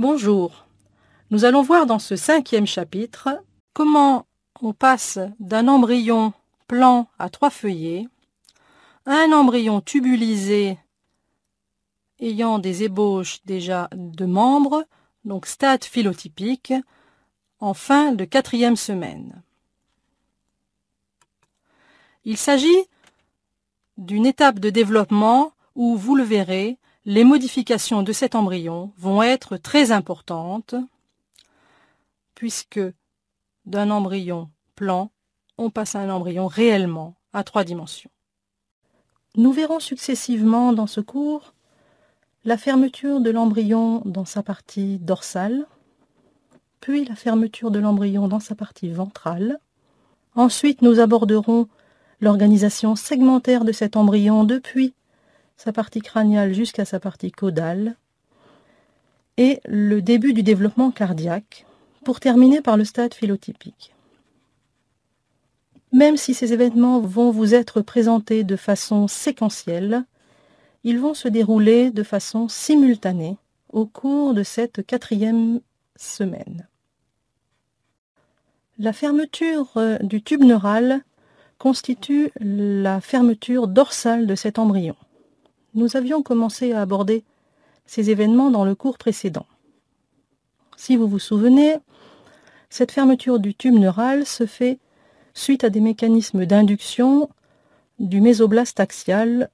Bonjour, nous allons voir dans ce 5e chapitre comment on passe d'un embryon plan à 3 feuillets à un embryon tubulisé ayant des ébauches déjà de membres, donc stade phylotypique, en fin de 4e semaine. Il s'agit d'une étape de développement où, vous le verrez, les modifications de cet embryon vont être très importantes, puisque d'un embryon plan, on passe à un embryon réellement à 3 dimensions. Nous verrons successivement dans ce cours la fermeture de l'embryon dans sa partie dorsale, puis la fermeture de l'embryon dans sa partie ventrale. Ensuite, nous aborderons l'organisation segmentaire de cet embryon depuis sa partie crâniale jusqu'à sa partie caudale et le début du développement cardiaque, pour terminer par le stade phylotypique. Même si ces événements vont vous être présentés de façon séquentielle, ils vont se dérouler de façon simultanée au cours de cette 4e semaine. La fermeture du tube neural constitue la fermeture dorsale de cet embryon. Nous avions commencé à aborder ces événements dans le cours précédent. Si vous vous souvenez, cette fermeture du tube neural se fait suite à des mécanismes d'induction du mésoblaste axial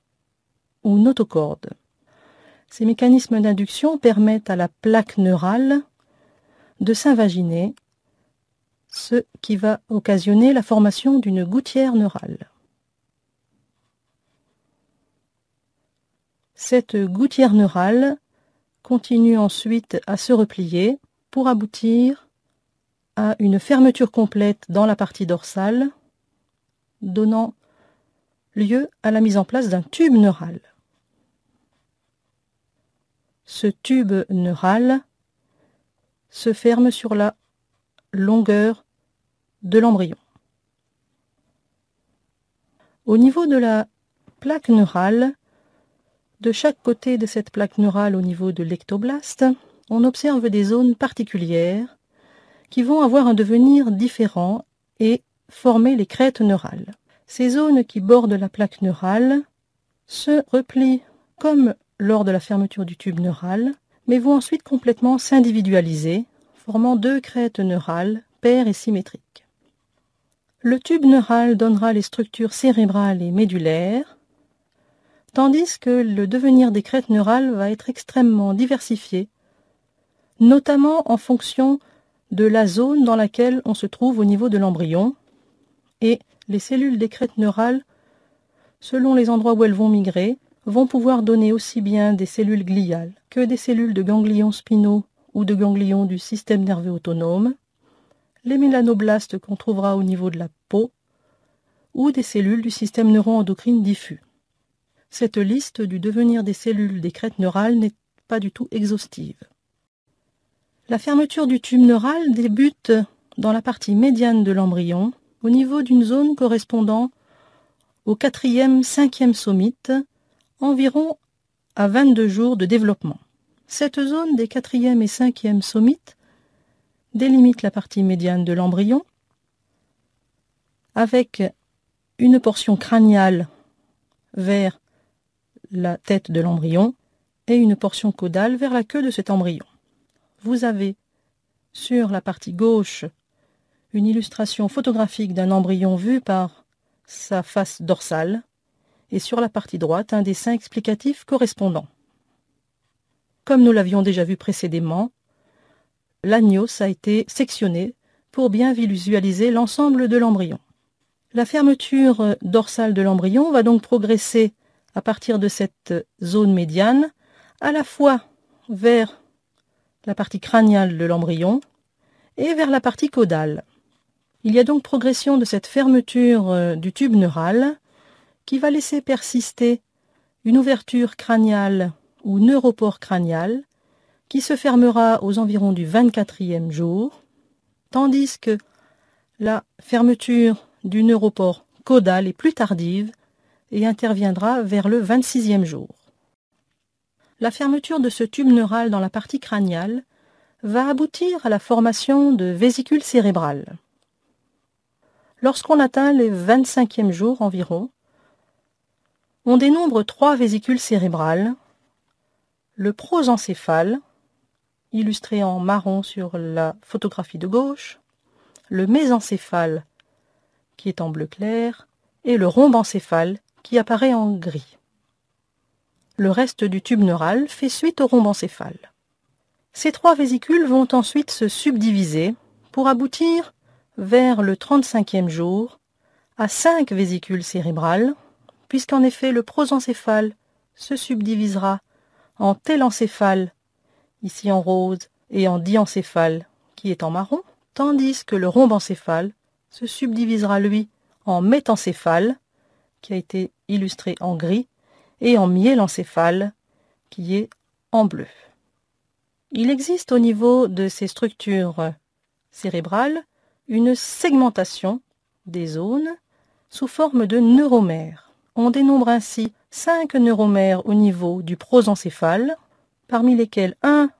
ou notocorde. Ces mécanismes d'induction permettent à la plaque neurale de s'invaginer, ce qui va occasionner la formation d'une gouttière neurale. Cette gouttière neurale continue ensuite à se replier pour aboutir à une fermeture complète dans la partie dorsale, donnant lieu à la mise en place d'un tube neural. Ce tube neural se ferme sur la longueur de l'embryon. Au niveau de la plaque neurale, de chaque côté de cette plaque neurale au niveau de l'ectoblaste, on observe des zones particulières qui vont avoir un devenir différent et former les crêtes neurales. Ces zones qui bordent la plaque neurale se replient comme lors de la fermeture du tube neural, mais vont ensuite complètement s'individualiser, formant 2 crêtes neurales paires et symétriques. Le tube neural donnera les structures cérébrales et médulaires, tandis que le devenir des crêtes neurales va être extrêmement diversifié, notamment en fonction de la zone dans laquelle on se trouve au niveau de l'embryon, et les cellules des crêtes neurales, selon les endroits où elles vont migrer, vont pouvoir donner aussi bien des cellules gliales que des cellules de ganglions spinaux ou de ganglions du système nerveux autonome, les mélanoblastes qu'on trouvera au niveau de la peau, ou des cellules du système neuro-endocrine diffus. Cette liste du devenir des cellules des crêtes neurales n'est pas du tout exhaustive. La fermeture du tube neural débute dans la partie médiane de l'embryon, au niveau d'une zone correspondant au 4e, 5e somite, environ à 22 jours de développement. Cette zone des 4e et 5e somites délimite la partie médiane de l'embryon, avec une portion crâniale vers la tête de l'embryon et une portion caudale vers la queue de cet embryon. Vous avez sur la partie gauche une illustration photographique d'un embryon vu par sa face dorsale et sur la partie droite un dessin explicatif correspondant. Comme nous l'avions déjà vu précédemment, l'anios a été sectionné pour bien visualiser l'ensemble de l'embryon. La fermeture dorsale de l'embryon va donc progresser à partir de cette zone médiane, à la fois vers la partie crâniale de l'embryon et vers la partie caudale. Il y a donc progression de cette fermeture du tube neural qui va laisser persister une ouverture crâniale ou neuropore crânial qui se fermera aux environs du 24e jour, tandis que la fermeture du neuropore caudal est plus tardive et interviendra vers le 26e jour. La fermeture de ce tube neural dans la partie crâniale va aboutir à la formation de vésicules cérébrales. Lorsqu'on atteint les 25e jours environ, on dénombre 3 vésicules cérébrales, le prosencéphale, illustré en marron sur la photographie de gauche, le mésencéphale, qui est en bleu clair, et le rhombencéphale, qui apparaît en gris. Le reste du tube neural fait suite au rhombencéphale. Ces 3 vésicules vont ensuite se subdiviser pour aboutir, vers le 35e jour, à 5 vésicules cérébrales, puisqu'en effet le prosencéphale se subdivisera en télencéphale, ici en rose, et en diencéphale, qui est en marron, tandis que le rhombencéphale se subdivisera, lui, en métencéphale, qui a été illustré en gris, et en myélencéphale, qui est en bleu. Il existe au niveau de ces structures cérébrales une segmentation des zones sous forme de neuromères. On dénombre ainsi 5 neuromères au niveau du prosencéphale, parmi lesquels un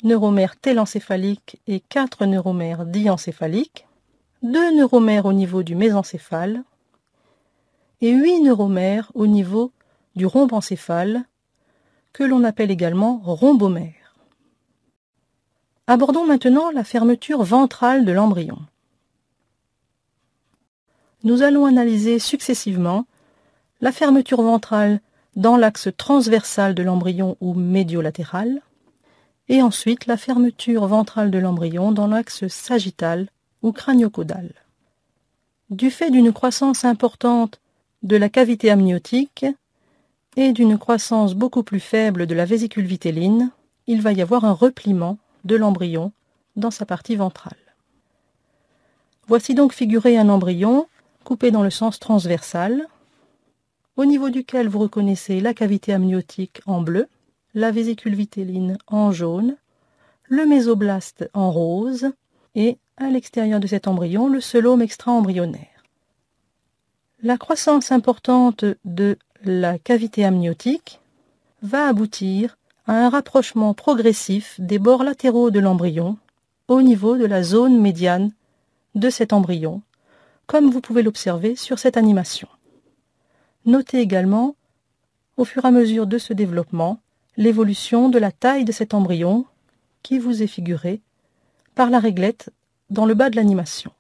neuromère télencéphalique et 4 neuromères diencéphaliques, 2 neuromères au niveau du mésencéphale et 8 neuromères au niveau du rhombencéphale, que l'on appelle également rhombomère. Abordons maintenant la fermeture ventrale de l'embryon. Nous allons analyser successivement la fermeture ventrale dans l'axe transversal de l'embryon ou médiolatéral, et ensuite la fermeture ventrale de l'embryon dans l'axe sagittal ou crânio-caudal. Du fait d'une croissance importante de la cavité amniotique et d'une croissance beaucoup plus faible de la vésicule vitelline, il va y avoir un repliement de l'embryon dans sa partie ventrale. Voici donc figuré un embryon coupé dans le sens transversal, au niveau duquel vous reconnaissez la cavité amniotique en bleu, la vésicule vitelline en jaune, le mésoblaste en rose et, à l'extérieur de cet embryon, le celome extra-embryonnaire. La croissance importante de la cavité amniotique va aboutir à un rapprochement progressif des bords latéraux de l'embryon au niveau de la zone médiane de cet embryon, comme vous pouvez l'observer sur cette animation. Notez également, au fur et à mesure de ce développement, l'évolution de la taille de cet embryon qui vous est figurée par la réglette dans le bas de l'animation.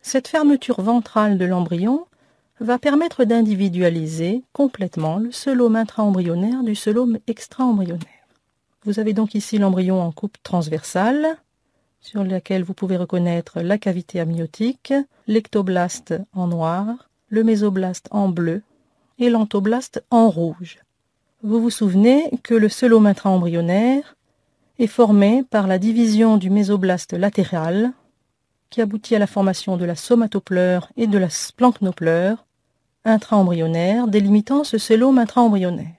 Cette fermeture ventrale de l'embryon va permettre d'individualiser complètement le celome intra-embryonnaire du celome extra-embryonnaire. Vous avez donc ici l'embryon en coupe transversale, sur laquelle vous pouvez reconnaître la cavité amniotique, l'ectoblaste en noir, le mésoblaste en bleu et l'entoblaste en rouge. Vous vous souvenez que le celome intra-embryonnaire est formé par la division du mésoblaste latéral, qui aboutit à la formation de la somatopleure et de la splanchnopleure intra-embryonnaire, délimitant ce celome intra-embryonnaire.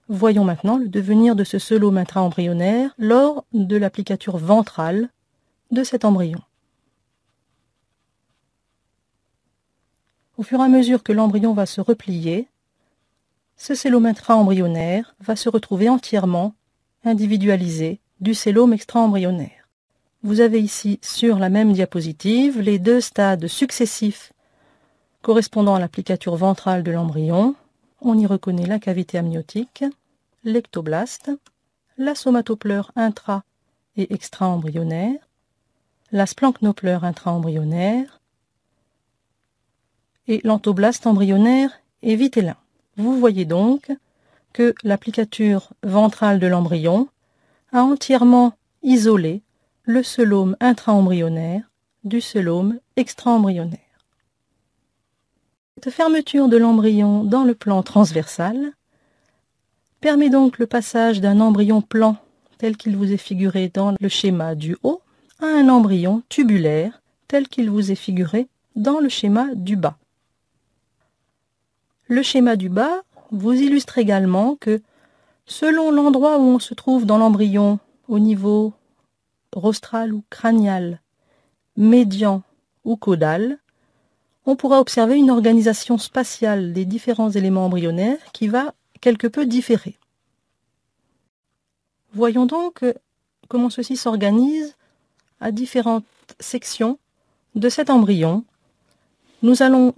Voyons maintenant le devenir de ce celome intra-embryonnaire lors de l'applicature ventrale de cet embryon. Au fur et à mesure que l'embryon va se replier, ce celome intra-embryonnaire va se retrouver entièrement individualisé du celome extra-embryonnaire. Vous avez ici sur la même diapositive les 2 stades successifs correspondant à l'applicature ventrale de l'embryon. On y reconnaît la cavité amniotique, l'ectoblaste, la somatopleure intra- et extra-embryonnaire, la splanchnopleure intra-embryonnaire et l'entoblaste embryonnaire et vitellin. Vous voyez donc que l'applicature ventrale de l'embryon a entièrement isolé le celome intra-embryonnaire du celome extra-embryonnaire. Cette fermeture de l'embryon dans le plan transversal permet donc le passage d'un embryon plan tel qu'il vous est figuré dans le schéma du haut à un embryon tubulaire tel qu'il vous est figuré dans le schéma du bas. Le schéma du bas vous illustre également que selon l'endroit où on se trouve dans l'embryon au niveau rostral ou crânial, médian ou caudal, on pourra observer une organisation spatiale des différents éléments embryonnaires qui va quelque peu différer. Voyons donc comment ceci s'organise à différentes sections de cet embryon. Nous allons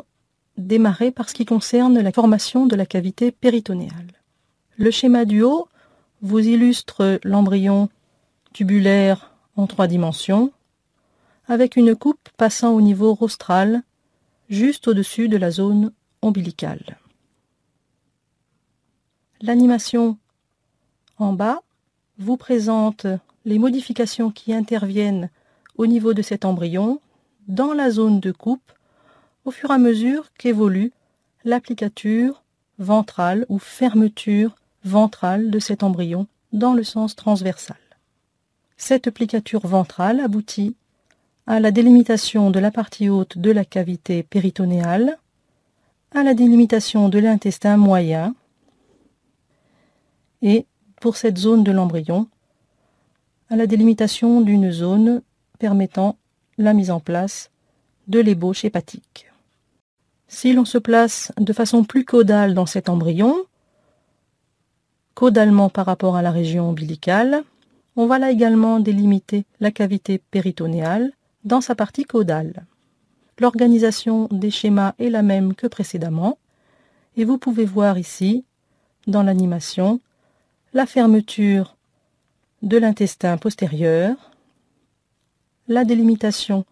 démarrer par ce qui concerne la formation de la cavité péritonéale. Le schéma du haut vous illustre l'embryon tubulaire en 3 dimensions, avec une coupe passant au niveau rostral, juste au-dessus de la zone ombilicale. L'animation en bas vous présente les modifications qui interviennent au niveau de cet embryon dans la zone de coupe au fur et à mesure qu'évolue l'applicature ventrale ou fermeture ventrale de cet embryon dans le sens transversal. Cette applicature ventrale aboutit à la délimitation de la partie haute de la cavité péritonéale, à la délimitation de l'intestin moyen et, pour cette zone de l'embryon, à la délimitation d'une zone permettant la mise en place de l'ébauche hépatique. Si l'on se place de façon plus caudale dans cet embryon, caudalement par rapport à la région ombilicale, on va là également délimiter la cavité péritonéale dans sa partie caudale. L'organisation des schémas est la même que précédemment, et vous pouvez voir ici, dans l'animation, la fermeture de l'intestin postérieur, la délimitation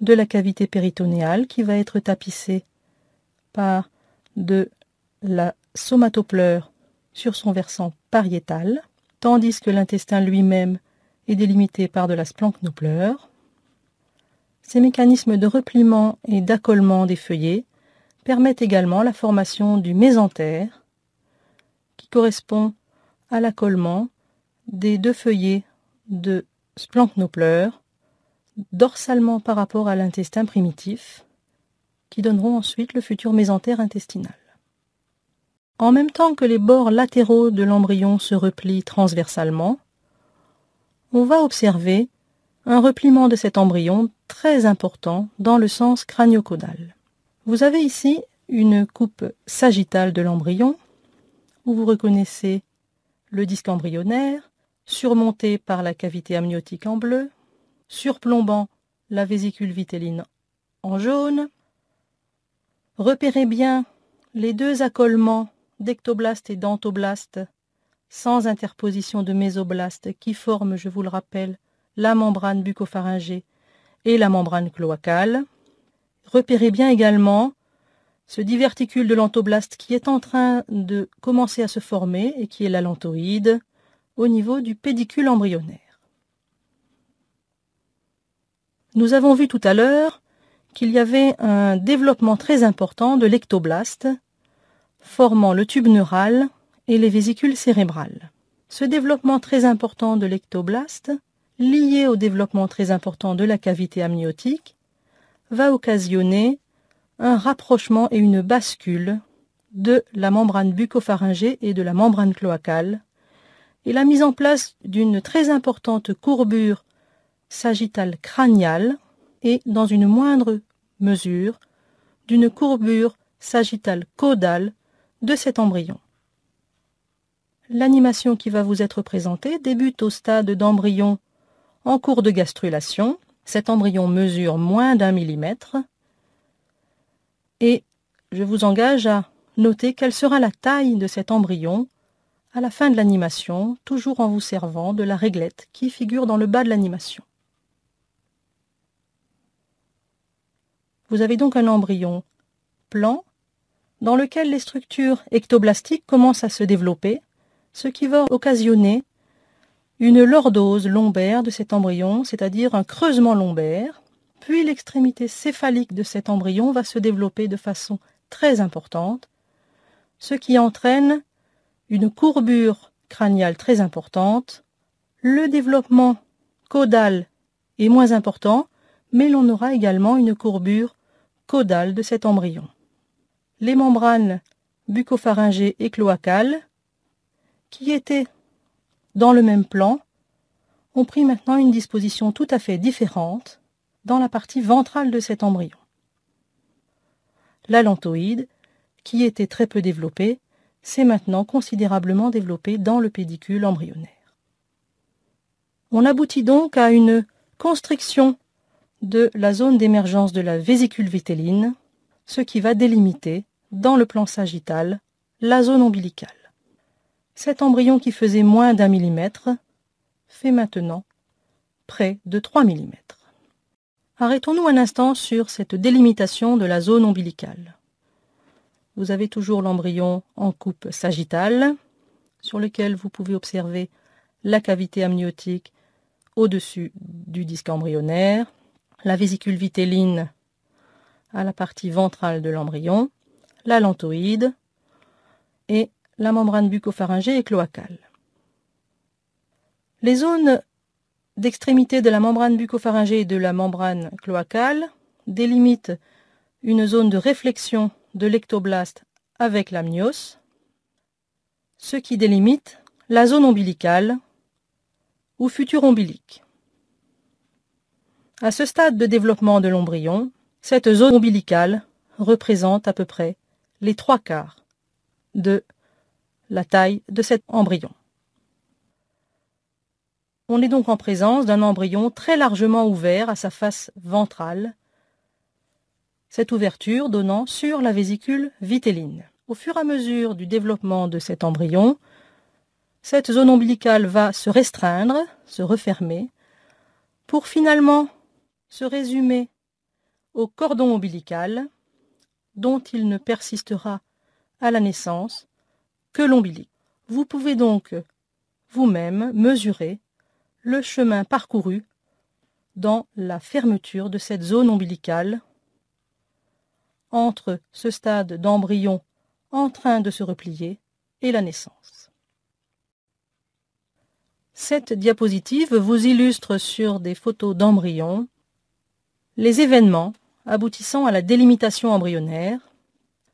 de la cavité péritonéale qui va être tapissée par de la somatopleure sur son versant pariétal, tandis que l'intestin lui-même est délimité par de la splanchnopleur. Ces mécanismes de repliement et d'accolement des feuillets permettent également la formation du mésentère, qui correspond à l'accolement des 2 feuillets de splanchnopleur, dorsalement par rapport à l'intestin primitif, qui donneront ensuite le futur mésentère intestinal. En même temps que les bords latéraux de l'embryon se replient transversalement, on va observer un repliement de cet embryon très important dans le sens crânio-caudal. Vous avez ici une coupe sagittale de l'embryon, où vous reconnaissez le disque embryonnaire, surmonté par la cavité amniotique en bleu, surplombant la vésicule vitelline en jaune. Repérez bien les 2 accolements d'ectoblastes et d'entoblastes sans interposition de mésoblastes qui forment, je vous le rappelle, la membrane bucopharyngée et la membrane cloacale. Repérez bien également ce diverticule de l'entoblaste qui est en train de commencer à se former et qui est l'allantoïde au niveau du pédicule embryonnaire. Nous avons vu tout à l'heure qu'il y avait un développement très important de l'ectoblaste formant le tube neural et les vésicules cérébrales. Ce développement très important de l'ectoblaste, lié au développement très important de la cavité amniotique, va occasionner un rapprochement et une bascule de la membrane bucopharyngée et de la membrane cloacale, et la mise en place d'une très importante courbure sagittale crâniale et, dans une moindre mesure, d'une courbure sagittale caudale de cet embryon. L'animation qui va vous être présentée débute au stade d'embryon en cours de gastrulation. Cet embryon mesure moins d'1 millimètre et je vous engage à noter quelle sera la taille de cet embryon à la fin de l'animation, toujours en vous servant de la réglette qui figure dans le bas de l'animation. Vous avez donc un embryon plan dans lequel les structures ectoblastiques commencent à se développer, ce qui va occasionner une lordose lombaire de cet embryon, c'est-à-dire un creusement lombaire, puis l'extrémité céphalique de cet embryon va se développer de façon très importante, ce qui entraîne une courbure crâniale très importante. Le développement caudal est moins important, mais l'on aura également une courbure caudale de cet embryon. Les membranes bucopharyngées et cloacales, qui étaient dans le même plan, ont pris maintenant une disposition tout à fait différente dans la partie ventrale de cet embryon. L'allantoïde, qui était très peu développé, s'est maintenant considérablement développé dans le pédicule embryonnaire. On aboutit donc à une constriction de la zone d'émergence de la vésicule vitelline, ce qui va délimiter, dans le plan sagittal, la zone ombilicale. Cet embryon qui faisait moins d'1 millimètre fait maintenant près de 3 millimètres. Arrêtons-nous un instant sur cette délimitation de la zone ombilicale. Vous avez toujours l'embryon en coupe sagittale, sur lequel vous pouvez observer la cavité amniotique au-dessus du disque embryonnaire, la vésicule vitelline à la partie ventrale de l'embryon, la lantoïde et la membrane bucco-pharyngée et cloacale. Les zones d'extrémité de la membrane bucco-pharyngée et de la membrane cloacale délimitent une zone de réflexion de l'ectoblaste avec l'amnios, ce qui délimite la zone ombilicale ou futur ombilique. À ce stade de développement de l'embryon, cette zone ombilicale représente à peu près les 3/4 de la taille de cet embryon. On est donc en présence d'un embryon très largement ouvert à sa face ventrale, cette ouverture donnant sur la vésicule vitelline. Au fur et à mesure du développement de cet embryon, cette zone ombilicale va se restreindre, se refermer, pour finalement se résumer au cordon ombilical, dont il ne persistera à la naissance que l'ombilic. Vous pouvez donc vous-même mesurer le chemin parcouru dans la fermeture de cette zone ombilicale entre ce stade d'embryon en train de se replier et la naissance. Cette diapositive vous illustre sur des photos d'embryons les événements aboutissant à la délimitation embryonnaire,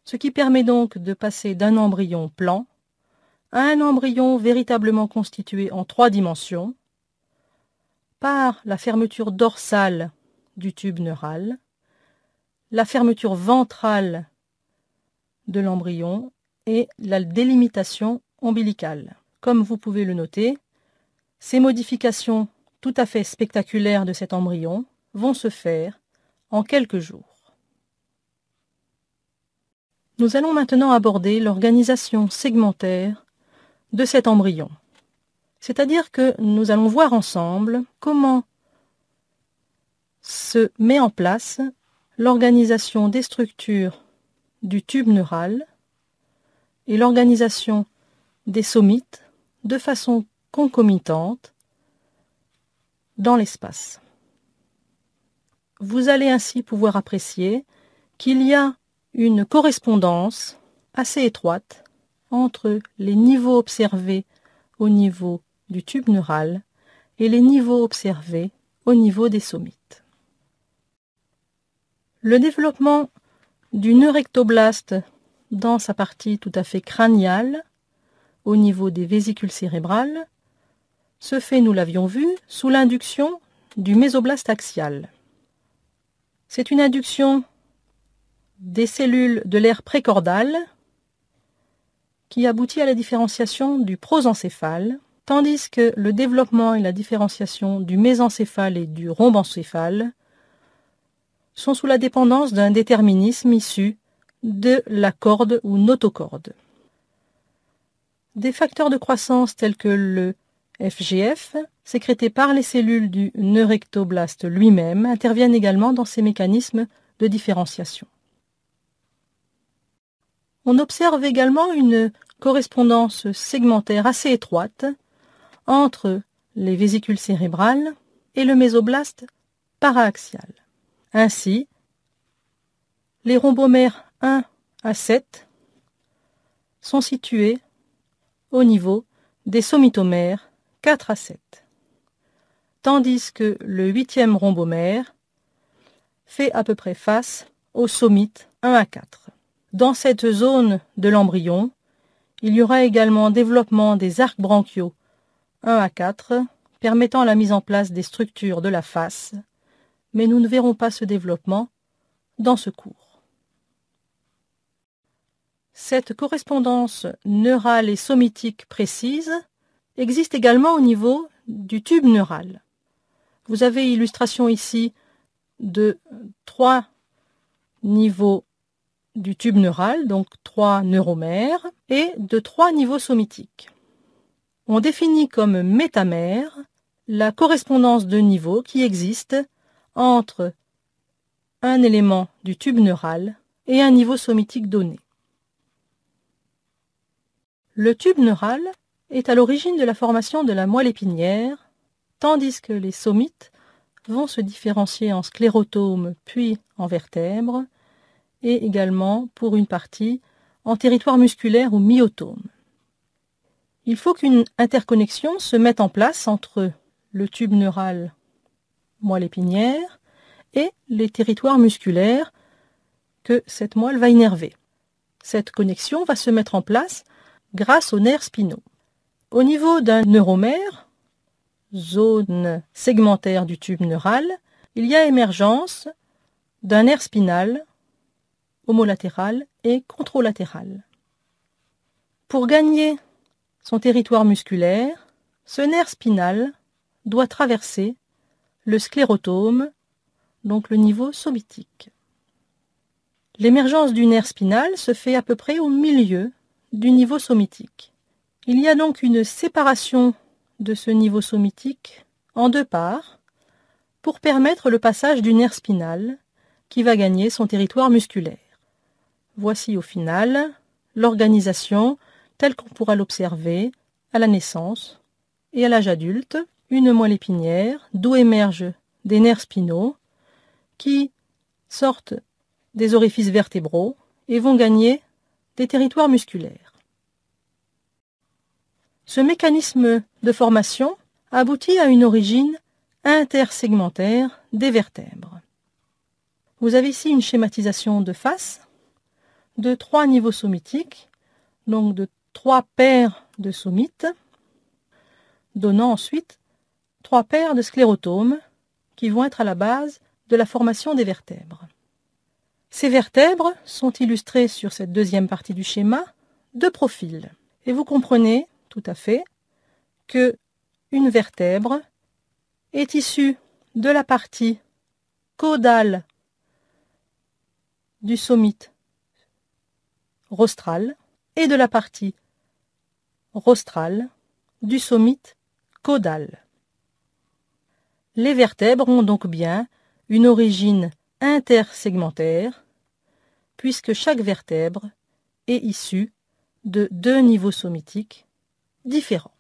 ce qui permet donc de passer d'un embryon plan à un embryon véritablement constitué en 3 dimensions par la fermeture dorsale du tube neural, la fermeture ventrale de l'embryon et la délimitation ombilicale. Comme vous pouvez le noter, ces modifications tout à fait spectaculaires de cet embryon vont se faire en quelques jours. Nous allons maintenant aborder l'organisation segmentaire de cet embryon. C'est-à-dire que nous allons voir ensemble comment se met en place l'organisation des structures du tube neural et l'organisation des somites de façon concomitante dans l'espace. Vous allez ainsi pouvoir apprécier qu'il y a une correspondance assez étroite entre les niveaux observés au niveau du tube neural et les niveaux observés au niveau des somites. Le développement du neurectoblaste dans sa partie tout à fait crâniale, au niveau des vésicules cérébrales, se fait, nous l'avions vu, sous l'induction du mésoblaste axial. C'est une induction des cellules de l'aire précordale qui aboutit à la différenciation du prosencéphale, tandis que le développement et la différenciation du mésencéphale et du rhombencéphale sont sous la dépendance d'un déterminisme issu de la corde ou notocorde. Des facteurs de croissance tels que le FGF, sécrétés par les cellules du neurectoblaste lui-même, interviennent également dans ces mécanismes de différenciation. On observe également une correspondance segmentaire assez étroite entre les vésicules cérébrales et le mésoblaste paraaxial. Ainsi, les rhombomères 1 à 7 sont situés au niveau des somitomères 4 à 7, tandis que le 8e rhombomère fait à peu près face aux somites 1 à 4. Dans cette zone de l'embryon, il y aura également développement des arcs branchiaux 1 à 4, permettant la mise en place des structures de la face, mais nous ne verrons pas ce développement dans ce cours. Cette correspondance neurale et somitique précise existe également au niveau du tube neural. Vous avez illustration ici de 3 niveaux du tube neural, donc 3 neuromères, et de 3 niveaux somitiques. On définit comme métamère la correspondance de niveaux qui existe entre un élément du tube neural et un niveau somitique donné. Le tube neural est à l'origine de la formation de la moelle épinière, tandis que les somites vont se différencier en sclérotomes puis en vertèbres, et également, pour une partie, en territoire musculaire ou myotome. Il faut qu'une interconnexion se mette en place entre le tube neural moelle épinière et les territoires musculaires que cette moelle va innerver. Cette connexion va se mettre en place grâce aux nerfs spinaux. Au niveau d'un neuromère, zone segmentaire du tube neural, il y a émergence d'un nerf spinal homolatéral et contralatéral. Pour gagner son territoire musculaire, ce nerf spinal doit traverser le sclérotome, donc le niveau somitique. L'émergence du nerf spinal se fait à peu près au milieu du niveau somitique. Il y a donc une séparation de ce niveau somitique en 2 parts pour permettre le passage du nerf spinal qui va gagner son territoire musculaire. Voici au final l'organisation telle qu'on pourra l'observer à la naissance et à l'âge adulte, une moelle épinière d'où émergent des nerfs spinaux qui sortent des orifices vertébraux et vont gagner des territoires musculaires. Ce mécanisme de formation aboutit à une origine intersegmentaire des vertèbres. Vous avez ici une schématisation de face de 3 niveaux somitiques, donc de 3 paires de somites, donnant ensuite 3 paires de sclérotomes qui vont être à la base de la formation des vertèbres. Ces vertèbres sont illustrées sur cette deuxième partie du schéma de profil. Et vous comprenez tout à fait que une vertèbre est issue de la partie caudale du somite rostral et de la partie rostrale du somite caudal. Les vertèbres ont donc bien une origine intersegmentaire, puisque chaque vertèbre est issue de 2 niveaux somitiques différents.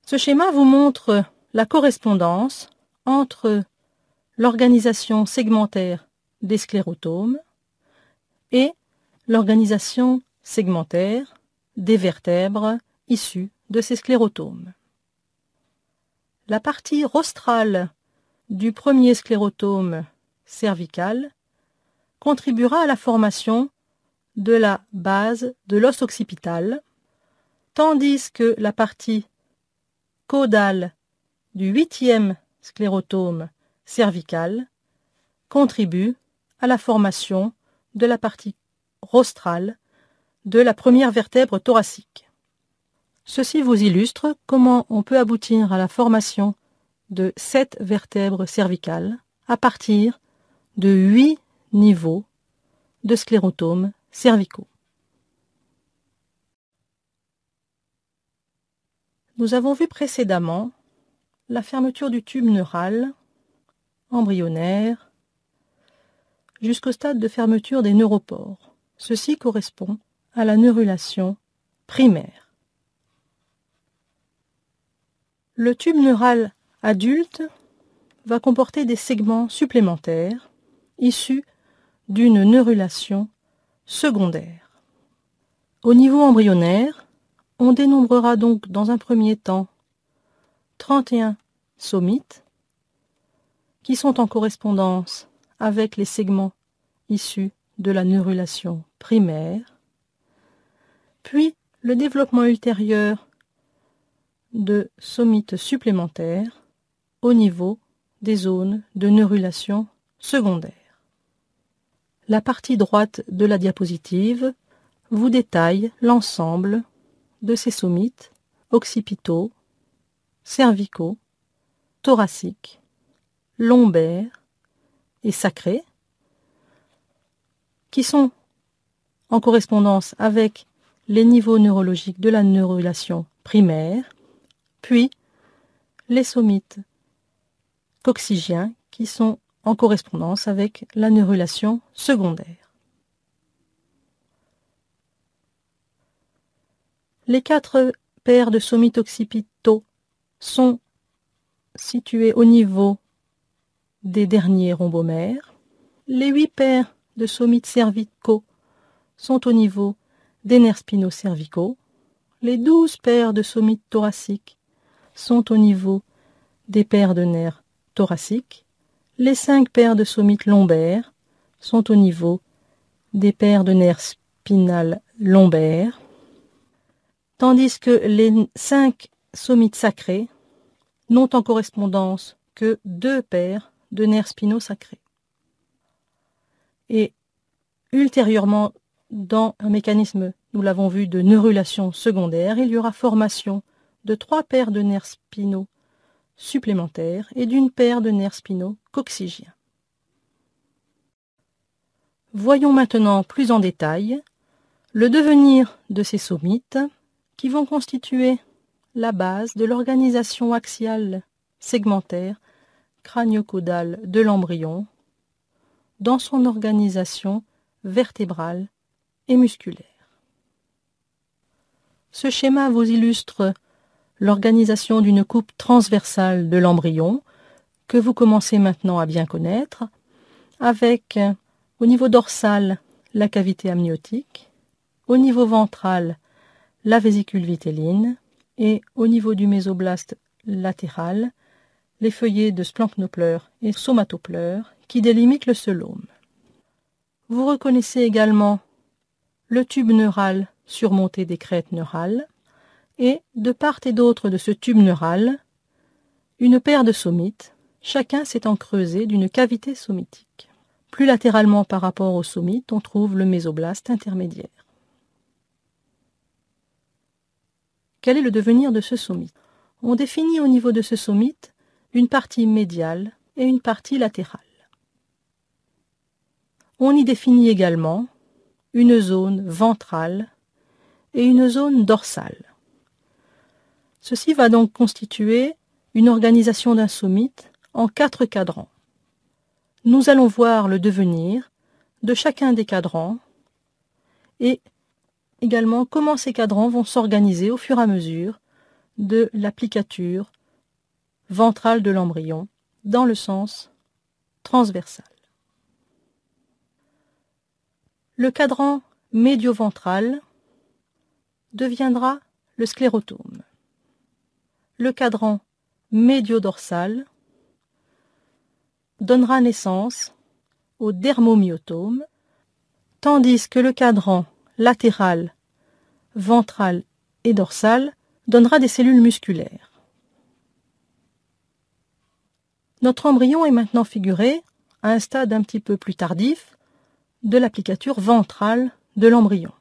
Ce schéma vous montre la correspondance entre l'organisation segmentaire des sclérotomes et l'organisation segmentaire des vertèbres issues de ces sclérotomes. La partie rostrale du premier sclérotome cervical contribuera à la formation de la base de l'os occipital, tandis que la partie caudale du 8e sclérotome cervical contribue à la formation de la partie rostrale de la première vertèbre thoracique. Ceci vous illustre comment on peut aboutir à la formation de 7 vertèbres cervicales à partir de 8 niveaux de sclérotomes cervicaux. Nous avons vu précédemment la fermeture du tube neural embryonnaire jusqu'au stade de fermeture des neuropores. Ceci correspond à la neurulation primaire. Le tube neural adulte va comporter des segments supplémentaires issus d'une neurulation secondaire. Au niveau embryonnaire, on dénombrera donc dans un premier temps 31 somites qui sont en correspondance avec les segments issus de la neurulation primaire, puis le développement ultérieur de somites supplémentaires au niveau des zones de neurulation secondaire. La partie droite de la diapositive vous détaille l'ensemble de ces somites occipitaux cervicaux, thoraciques, lombaires et sacrés, qui sont en correspondance avec les niveaux neurologiques de la neurulation primaire, puis les somites coccygiens qui sont en correspondance avec la neurulation secondaire. Les 4 paires de somites occipitaux sont situés au niveau des derniers rhombomères. Les 8 paires de somites cervicaux sont au niveau des nerfs spino-cervicaux. Les 12 paires de somites thoraciques sont au niveau des paires de nerfs thoraciques. Les 5 paires de somites lombaires sont au niveau des paires de nerfs spinal lombaires, tandis que les 5 somites sacrés n'ont en correspondance que 2 paires de nerfs spino-sacrés. Et ultérieurement, dans un mécanisme, nous l'avons vu, de neurulation secondaire, il y aura formation de 3 paires de nerfs spinaux supplémentaires et d'une paire de nerfs spinaux coccygiens. Voyons maintenant plus en détail le devenir de ces somites qui vont constituer la base de l'organisation axiale segmentaire crânio-caudale de l'embryon dans son organisation vertébrale et musculaire. Ce schéma vous illustre l'organisation d'une coupe transversale de l'embryon que vous commencez maintenant à bien connaître, avec au niveau dorsal la cavité amniotique, au niveau ventral la vésicule vitelline et au niveau du mésoblaste latéral les feuillets de splanchnopleure et somatopleure qui délimitent le celome. Vous reconnaissez également le tube neural surmonté des crêtes neurales et, de part et d'autre de ce tube neural, une paire de somites, chacun s'étant creusé d'une cavité somitique. Plus latéralement par rapport aux somites, on trouve le mésoblaste intermédiaire. Quel est le devenir de ce somite? On définit au niveau de ce somite une partie médiale et une partie latérale. On y définit également une zone ventrale et une zone dorsale. Ceci va donc constituer une organisation d'un somite en 4 cadrans. Nous allons voir le devenir de chacun des cadrans et également comment ces cadrans vont s'organiser au fur et à mesure de l'applicature ventrale de l'embryon dans le sens transversal. Le cadran médio-ventral deviendra le sclérotome. Le cadran médio-dorsal donnera naissance au dermomyotome, tandis que le cadran latéral, ventral et dorsal donnera des cellules musculaires. Notre embryon est maintenant figuré à un stade un petit peu plus tardif de l'applicature ventrale de l'embryon.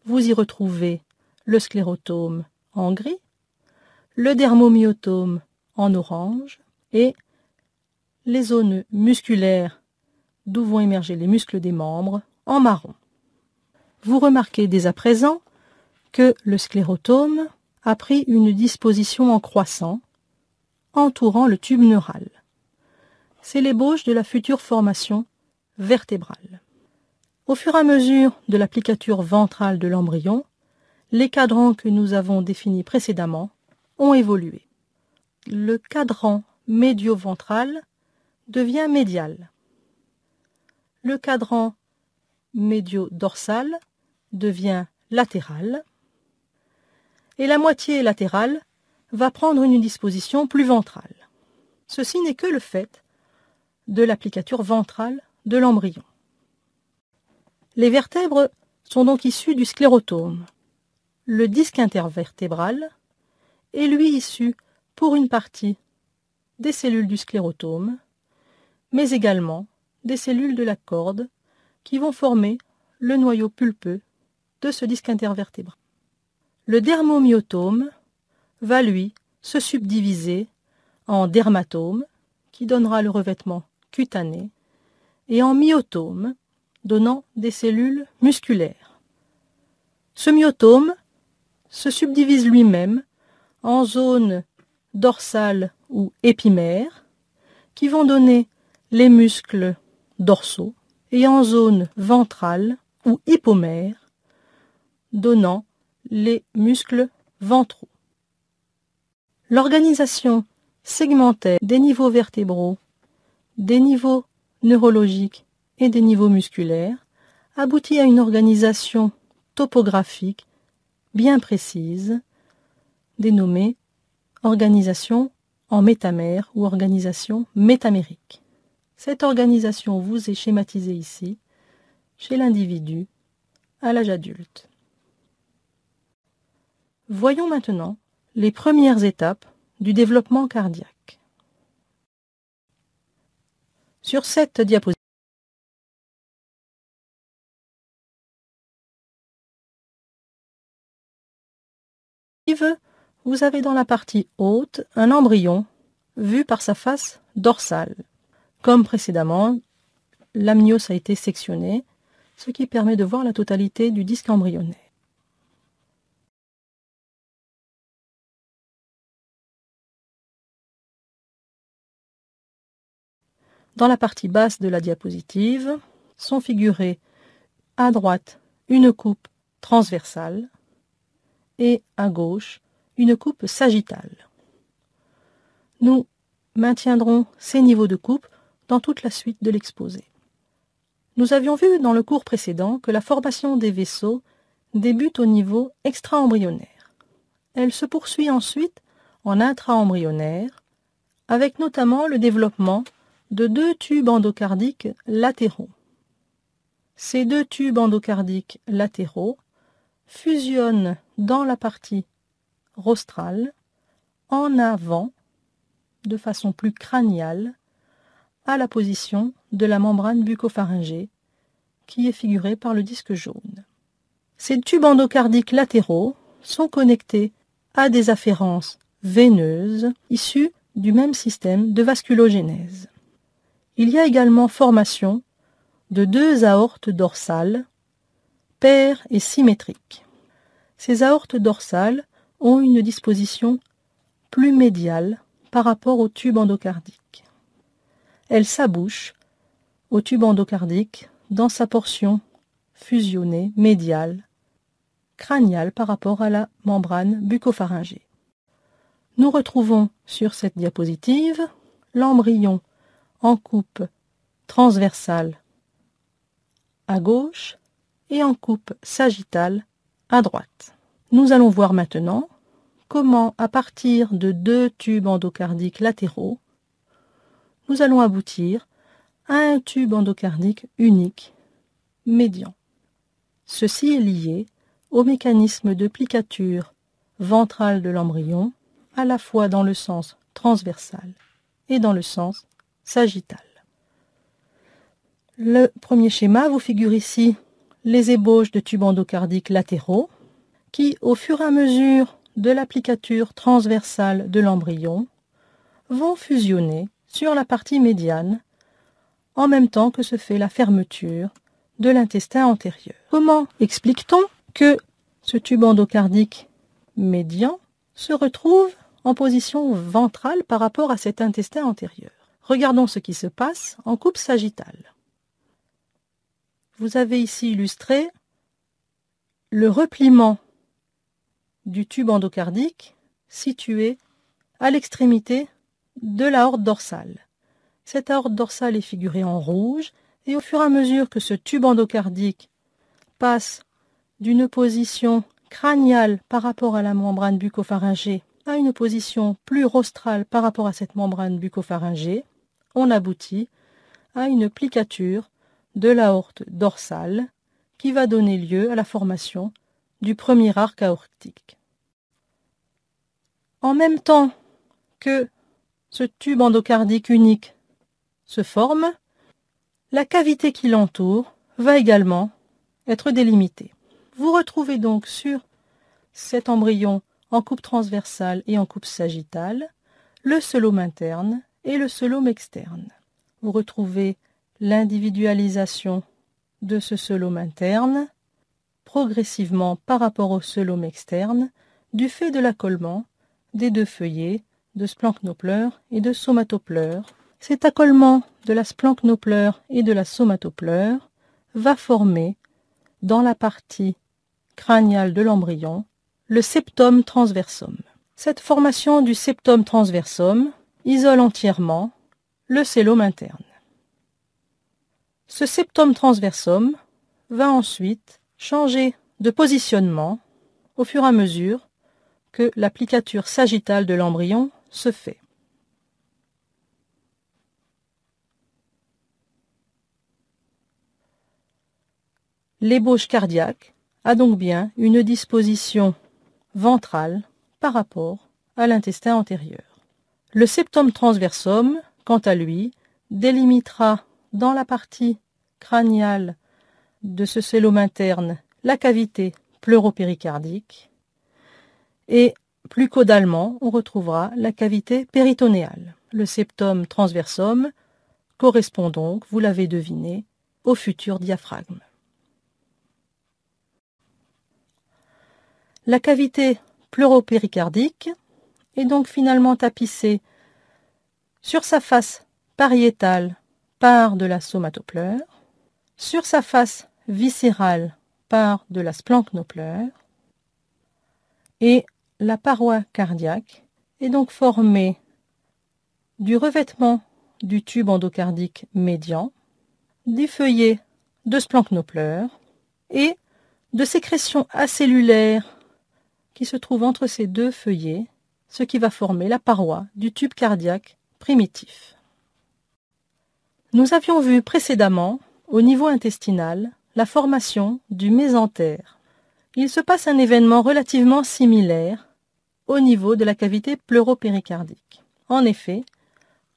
Vous y retrouvez le sclérotome en gris, le dermomyotome en orange et les zones musculaires d'où vont émerger les muscles des membres en marron. Vous remarquez dès à présent que le sclérotome a pris une disposition en croissant entourant le tube neural. C'est l'ébauche de la future formation vertébrale. Au fur et à mesure de l'applicature ventrale de l'embryon, les cadrans que nous avons définis précédemment ont évolué. Le cadran médio-ventral devient médial. Le cadran médio-dorsal devient latéral. Et la moitié latérale va prendre une disposition plus ventrale. Ceci n'est que le fait de l'applicature ventrale de l'embryon. Les vertèbres sont donc issues du sclérotome. Le disque intervertébral est lui issu pour une partie des cellules du sclérotome, mais également des cellules de la corde qui vont former le noyau pulpeux de ce disque intervertébral. Le dermomyotome va, lui, se subdiviser en dermatome, qui donnera le revêtement cutané, et en myotome, donnant des cellules musculaires. Ce myotome se subdivise lui-même en zones dorsales ou épimères, qui vont donner les muscles dorsaux, et en zone ventrale ou hypomère, donnant les muscles ventraux. L'organisation segmentaire des niveaux vertébraux, des niveaux neurologiques et des niveaux musculaires aboutit à une organisation topographique bien précise, dénommée organisation en métamère ou organisation métamérique. Cette organisation vous est schématisée ici, chez l'individu, à l'âge adulte. Voyons maintenant les premières étapes du développement cardiaque. Sur cette diapositive, vous avez dans la partie haute un embryon vu par sa face dorsale. Comme précédemment, l'amnios a été sectionné, ce qui permet de voir la totalité du disque embryonnaire. Dans la partie basse de la diapositive sont figurées à droite une coupe transversale et à gauche une coupe sagittale. Nous maintiendrons ces niveaux de coupe dans toute la suite de l'exposé. Nous avions vu dans le cours précédent que la formation des vaisseaux débute au niveau extra-embryonnaire. Elle se poursuit ensuite en intra-embryonnaire, avec notamment le développement de 2 tubes endocardiques latéraux. Ces 2 tubes endocardiques latéraux fusionnent dans la partie rostrale, en avant, de façon plus crâniale, à la position de la membrane bucco-pharyngée, qui est figurée par le disque jaune. Ces tubes endocardiques latéraux sont connectés à des afférences veineuses issues du même système de vasculogénèse. Il y a également formation de 2 aortes dorsales, paires et symétriques. Ces aortes dorsales ont une disposition plus médiale par rapport au tube endocardique. Elles s'abouchent au tube endocardique dans sa portion fusionnée médiale, crâniale par rapport à la membrane bucco-pharyngée. Nous retrouvons sur cette diapositive l'embryon en coupe transversale à gauche et en coupe sagittale à droite. Nous allons voir maintenant comment, à partir de 2 tubes endocardiques latéraux, nous allons aboutir à un tube endocardique unique, médian. Ceci est lié au mécanisme de plicature ventrale de l'embryon, à la fois dans le sens transversal et dans le sens sagittal. Le premier schéma vous figure ici les ébauches de tubes endocardiques latéraux qui, au fur et à mesure de l'applicature transversale de l'embryon, vont fusionner sur la partie médiane en même temps que se fait la fermeture de l'intestin antérieur. Comment explique-t-on que ce tube endocardique médian se retrouve en position ventrale par rapport à cet intestin antérieur? Regardons ce qui se passe en coupe sagittale. Vous avez ici illustré le repliement du tube endocardique situé à l'extrémité de l'aorte dorsale. Cette aorte dorsale est figurée en rouge et au fur et à mesure que ce tube endocardique passe d'une position crâniale par rapport à la membrane bucco-pharyngée à une position plus rostrale par rapport à cette membrane bucco-pharyngée, on aboutit à une plicature de l'aorte dorsale qui va donner lieu à la formation du premier arc aortique. En même temps que ce tube endocardique unique se forme, la cavité qui l'entoure va également être délimitée. Vous retrouvez donc sur cet embryon en coupe transversale et en coupe sagittale, le cœlome interne et le cœlome externe. Vous retrouvez l'individualisation de ce cœlome interne progressivement par rapport au cœlome externe du fait de l'accolement des deux feuillets de splanchnopleure et de somatopleure. Cet accolement de la splanchnopleure et de la somatopleure va former, dans la partie crâniale de l'embryon, le septum transversum. Cette formation du septum transversum isole entièrement le cœlome interne. Ce septum transversum va ensuite changer de positionnement au fur et à mesure que l'applicature sagittale de l'embryon se fait. L'ébauche cardiaque a donc bien une disposition ventrale par rapport à l'intestin antérieur. Le septum transversum, quant à lui, délimitera dans la partie crâniale de ce cœlome interne la cavité pleuropéricardique et plus caudalement, on retrouvera la cavité péritonéale. Le septum transversum correspond donc, vous l'avez deviné, au futur diaphragme. La cavité pleuropéricardique est donc finalement tapissée sur sa face pariétale par de la somatopleure, sur sa face viscérale par de la splanchnopleure, et la paroi cardiaque est donc formée du revêtement du tube endocardique médian, des feuillets de splanchnopleure et de sécrétions acellulaires qui se trouvent entre ces deux feuillets, ce qui va former la paroi du tube cardiaque primitif. Nous avions vu précédemment, au niveau intestinal, la formation du mésentère. Il se passe un événement relativement similaire au niveau de la cavité pleuropéricardique. En effet,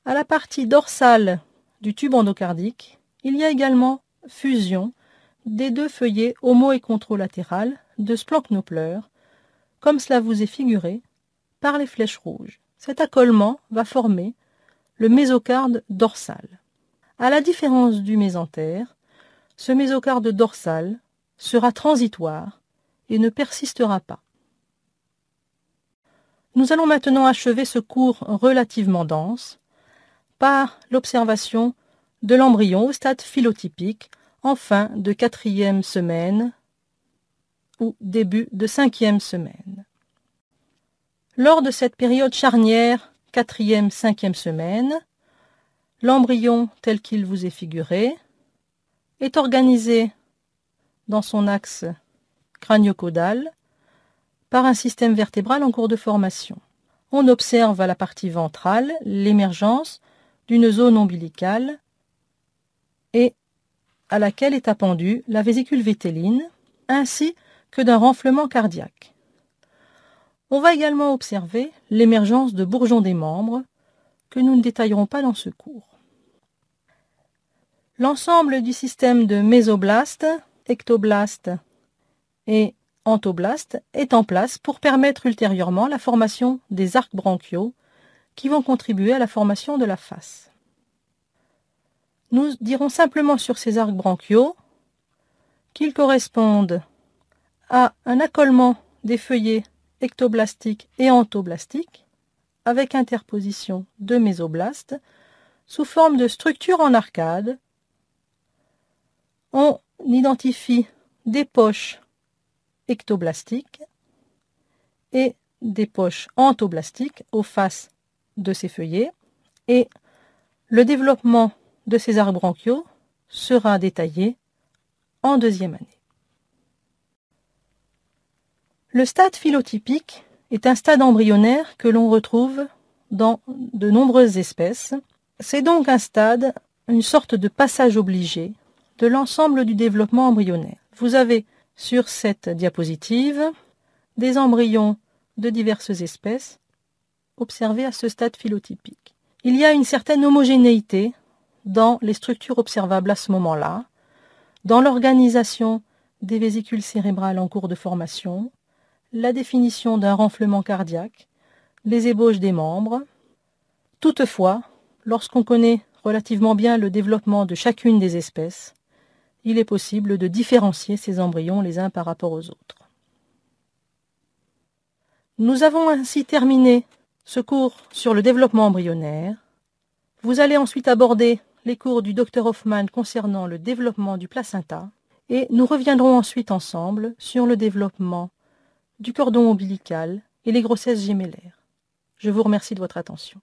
à la partie dorsale du tube endocardique, il y a également fusion des deux feuillets homo- et contralatérales de splanchnopleure, comme cela vous est figuré par les flèches rouges. Cet accolement va former le mésocarde dorsal. À la différence du mésentère, ce mésocarde dorsal sera transitoire et ne persistera pas. Nous allons maintenant achever ce cours relativement dense par l'observation de l'embryon au stade phylotypique en fin de 4e semaine ou début de 5e semaine. Lors de cette période charnière, 4e, 5e semaine, l'embryon tel qu'il vous est figuré est organisé dans son axe crânio-caudal par un système vertébral en cours de formation. On observe à la partie ventrale l'émergence d'une zone ombilicale et à laquelle est appendue la vésicule vétéline, ainsi que d'un renflement cardiaque. On va également observer l'émergence de bourgeons des membres que nous ne détaillerons pas dans ce cours. L'ensemble du système de mésoblastes, ectoblastes et entoblastes est en place pour permettre ultérieurement la formation des arcs bronchiaux qui vont contribuer à la formation de la face. Nous dirons simplement sur ces arcs bronchiaux qu'ils correspondent à un accolement des feuillets ectoblastiques et entoblastiques avec interposition de mésoblastes sous forme de structures en arcade. On identifie des poches ectoblastiques et des poches entoblastiques aux faces de ces feuillets, et le développement de ces arcs bronchiaux sera détaillé en 2e année. Le stade phylotypique est un stade embryonnaire que l'on retrouve dans de nombreuses espèces. C'est donc un stade, une sorte de passage obligé de l'ensemble du développement embryonnaire. Vous avez sur cette diapositive des embryons de diverses espèces observés à ce stade phylotypique. Il y a une certaine homogénéité dans les structures observables à ce moment-là, dans l'organisation des vésicules cérébrales en cours de formation, la définition d'un renflement cardiaque, les ébauches des membres. Toutefois, lorsqu'on connaît relativement bien le développement de chacune des espèces, il est possible de différencier ces embryons les uns par rapport aux autres. Nous avons ainsi terminé ce cours sur le développement embryonnaire. Vous allez ensuite aborder les cours du Dr Hoffman concernant le développement du placenta et nous reviendrons ensuite ensemble sur le développement du cordon ombilical et les grossesses gémellaires. Je vous remercie de votre attention.